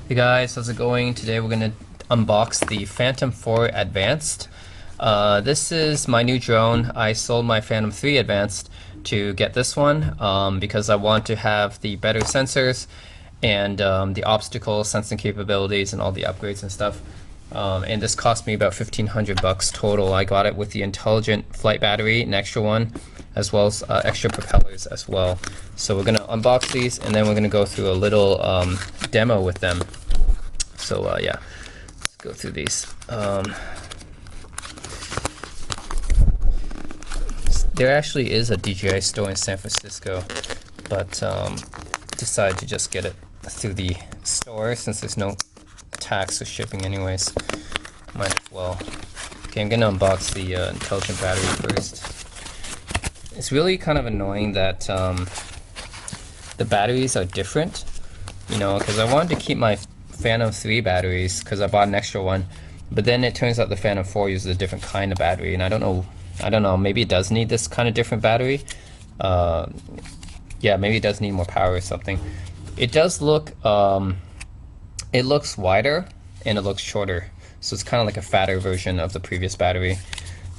Hey guys, how's it going? Today we're going to unbox the Phantom 4 Advanced. This is my new drone. I sold my Phantom 3 Advanced to get this one because I want to have the better sensors and the obstacle sensing capabilities and all the upgrades and stuff. And this cost me about 1,500 bucks total. I got it with the intelligent flight battery, an extra one, as well as extra propellers as well. So we're going to unbox these and then we're going to go through a little demo with them. So yeah, let's go through these. There actually is a DJI store in San Francisco, but decided to just get it through the store since there's no tax or shipping anyways. Might as well. Okay, I'm gonna unbox the intelligent battery first. It's really kind of annoying that the batteries are different, you know, because I wanted to keep my Phantom 3 batteries because I bought an extra one, but then it turns out the Phantom 4 uses a different kind of battery, and I don't know, maybe it does need this kind of different battery. Yeah, maybe it does need more power or something. It does look, it looks wider and it looks shorter, so it's kind of like a fatter version of the previous battery.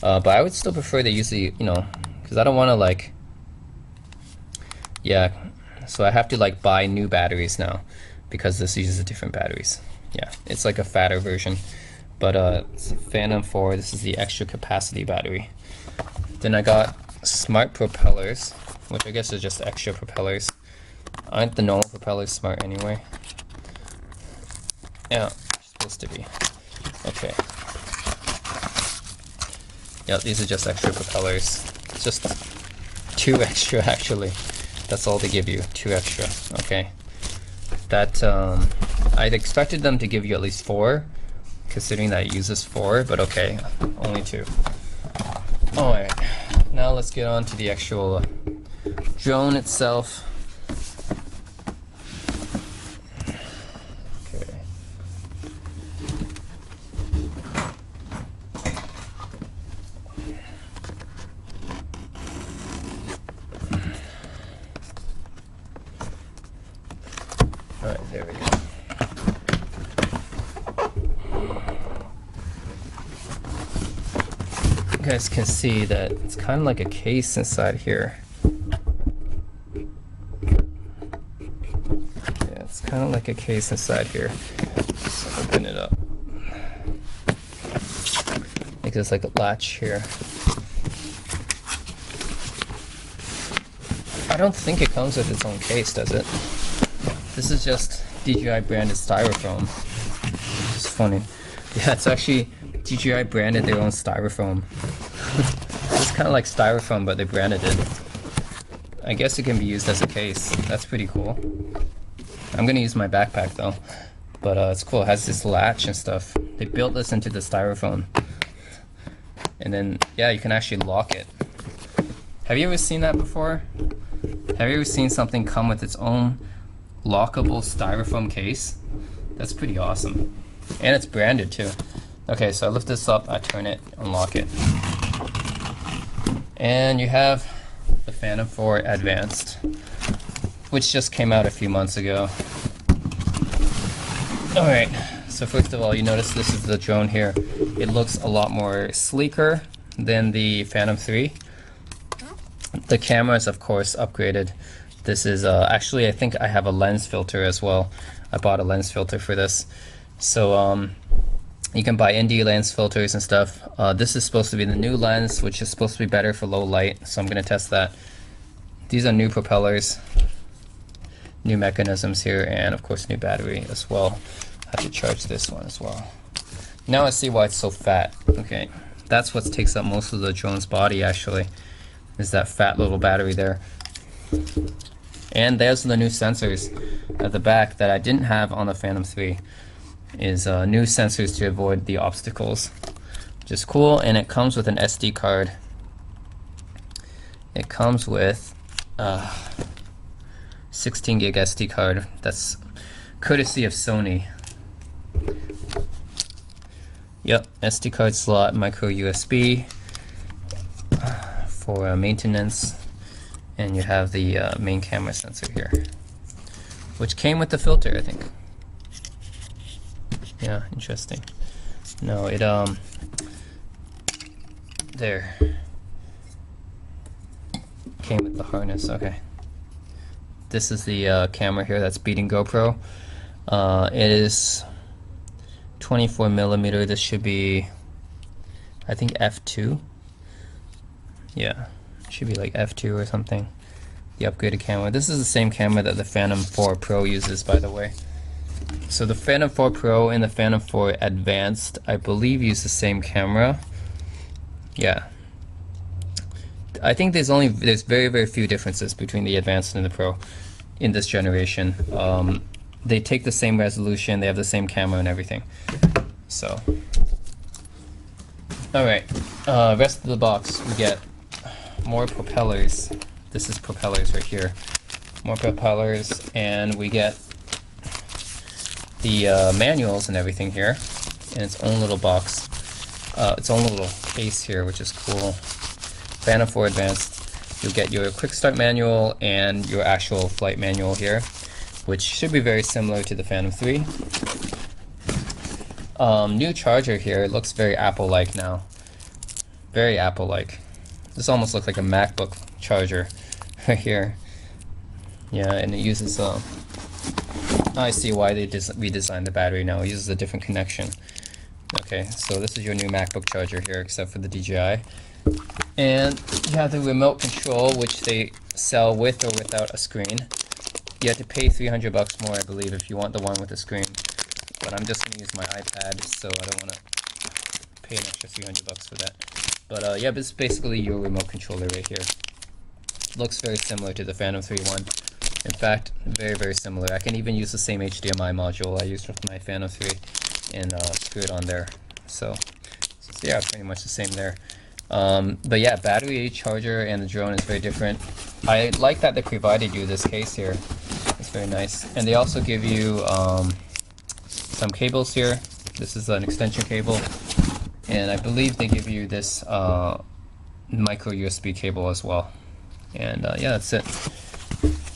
But I would still prefer to use the, you know, because I don't want to like, yeah, so I have to like buy new batteries now because this uses different batteries. Yeah, it's like a fatter version, but it's Phantom 4. This is the extra capacity battery. Then I got smart propellers, which I guess is just extra propellers. Aren't the normal propellers smart anyway? Yeah, supposed to be. Okay. Yeah, these are just extra propellers. Just 2 extra actually. That's all they give you, 2 extra. Okay. That I'd expected them to give you at least 4, considering that it uses 4, but okay, only 2. Alright, now let's get on to the actual drone itself. Okay. Alright, there we go. You guys can see that it's kind of like a case inside here. Yeah, it's kind of like a case inside here. So open it up. Like there's like a latch here. I don't think it comes with its own case, does it? This is just DJI branded styrofoam. It's funny. Yeah, it's actually DJI branded their own styrofoam. It's kind of like styrofoam, but they branded it. I guess it can be used as a case. That's pretty cool. I'm gonna use my backpack though, but it's cool. It has this latch and stuff. They built this into the styrofoam, and then yeah, you can actually lock it. Have you ever seen that before? Have you ever seen something come with its own lockable styrofoam case? That's pretty awesome, and it's branded too. Okay, so I lift this up, I turn it, unlock it, and you have the Phantom 4 Advanced, which just came out a few months ago. Alright, so first of all, you notice this is the drone here. It looks a lot more sleeker than the Phantom 3. The camera is of course upgraded. This is actually, I think I have a lens filter as well. I bought a lens filter for this. So you can buy ND lens filters and stuff. This is supposed to be the new lens, which is supposed to be better for low light, so I'm going to test that. These are new propellers, new mechanisms here, and of course new battery as well. I have to charge this one as well. Now I see why it's so fat. Okay, that's what takes up most of the drone's body actually, is that fat little battery there. And there's the new sensors at the back that I didn't have on the Phantom 3. Is new sensors to avoid the obstacles, which is cool. And it comes with an SD card. It comes with 16 gig SD card. That's courtesy of Sony. Yep, SD card slot, micro USB for maintenance, and you have the main camera sensor here, which came with the filter, I think. Yeah, interesting. No, it there. Came with the harness. Okay. This is the camera here that's beating GoPro. It is 24 millimeter. This should be, I think, f2. Yeah, it should be like f2 or something. The upgraded camera. This is the same camera that the Phantom 4 Pro uses, by the way. So the Phantom 4 Pro and the Phantom 4 Advanced, I believe, use the same camera. Yeah. I think there's very, very few differences between the Advanced and the Pro in this generation. They take the same resolution, they have the same camera and everything. So, alright, rest of the box, we get more propellers. This is propellers right here. More propellers, and we get the manuals and everything here in its own little box. Its own little case here, which is cool. Phantom 4 Advanced, you'll get your quick start manual and your actual flight manual here, which should be very similar to the Phantom 3. New charger here. It looks very Apple-like now. Very Apple-like. This almost looks like a MacBook charger right here. Yeah, and it uses I see why they redesigned the battery now. It uses a different connection. Okay, so this is your new MacBook charger here, except for the DJI. And you have the remote control, which they sell with or without a screen. You have to pay $300 more, I believe, if you want the one with the screen. But I'm just going to use my iPad, so I don't want to pay an extra $300 for that. But yeah, this is basically your remote controller right here. Looks very similar to the Phantom 3 one. In fact, very, very similar. I can even use the same HDMI module I used with my Phantom 3 and screw it on there. So yeah, pretty much the same there. But yeah, battery, charger, and the drone is very different. I like that they provided you this case here. It's very nice. And they also give you some cables here. This is an extension cable. And I believe they give you this micro USB cable as well. And yeah, that's it.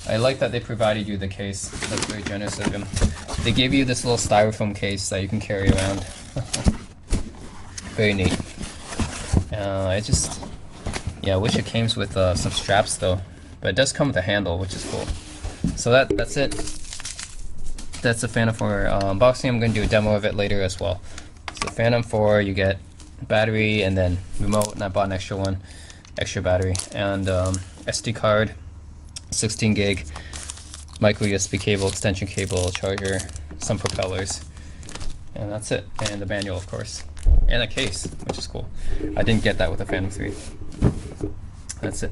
I like that they provided you the case. That's very generous of them. They gave you this little styrofoam case that you can carry around. Very neat. I wish it came with some straps though, but it does come with a handle, which is cool. So that's it. That's the Phantom 4 unboxing. I'm going to do a demo of it later as well. So Phantom 4, you get battery and then remote, and I bought an extra one, extra battery, and SD card, 16 gig, micro USB cable, extension cable, charger, some propellers, and that's it. And the manual, of course, and a case, which is cool. I didn't get that with the Phantom 3. That's it.